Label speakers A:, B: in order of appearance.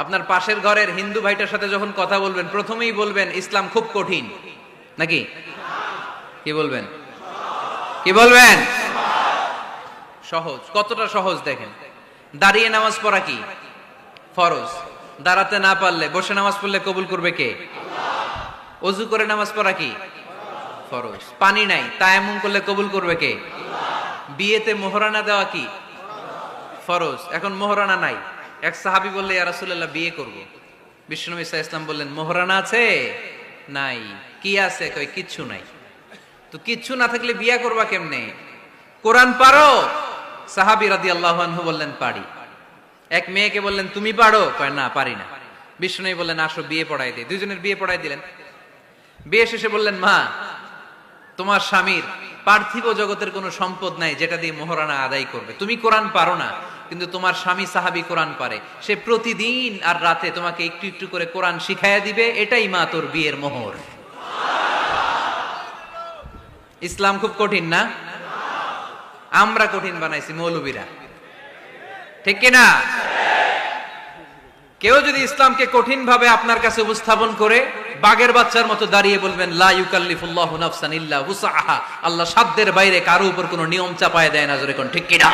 A: আপনার পাশের ঘরের হিন্দু ভাইটার সাথে যখন কথা বলবেন প্রথমেই বলবেন ইসলাম খুব কঠিন, নাকি কি বলবেন? কি বলবেন? সহজ। কতটা সহজ দেখেন, দাঁড়িয়ে নামাজ পড়া কি ফরজ, দাঁড়াতে না পারলে বসে নামাজ পড়লে কবুল করবে কে? অজু করে নামাজ পড়া কি ফরজ। পানি নাই, তায়াম্মুম করলে কবুল করবে কে? বিয়েতে মোহরানা দেওয়া কি ফরজ। এখন মোহরানা নাই, এক সাহাবী বললে ইয়া রাসূলুল্লাহ বিয়ে করব, বিশ্বনবী সাল্লাল্লাহু আলাইহি ওয়াসাল্লাম বললেন মোহরানা আছে? নাই। কি আছে? কই কিচ্ছু নাই। তো কিচ্ছু না থাকলে বিয়ে করবা কেমনে? কোরআন পারো? সাহাবী রাদিয়াল্লাহু আনহু বললেন পারি। এক মেয়েকে বললেন তুমি পারো? কয় না পারি না। বিশ্বনবী বললেন আসো বিয়ে পড়াই দেই। দুইজনের বিয়ে পড়াই দিলেন। বিয়ে শেষে বললেন মা, তোমার স্বামীর পার্থিব জগতের কোনো সম্পদ নাই যেটা দিয়ে মোহরানা আদায় করবে। তুমি কোরআন পারো না, কিন্তু তোমার স্বামী সাহাবী কোরআন পারে, সে প্রতিদিন আর রাতে তোমাকে একটু একটু করে কোরআন শিখাইয়া দিবে, এটাই মা তোর বিয়ের মোহর। ইসলাম খুব কঠিন না? আমরা কঠিন বানাইছি মৌলবীরা, ঠিক কিনা? কেউ যদি ইসলামকে কঠিন ভাবে আপনার কাছে উপস্থাপন করে বাগের বাচ্চার মতো দাঁড়িয়ে বলবেন লা ইউকাল্লিফুল্লাহু নাফসান ইল্লা উসআহা, আল্লাহ সাধ্যের বাইরে কারো উপর কোনো নিয়ম চাপায় দেয় না, জোরে কোন ঠিক কিনা?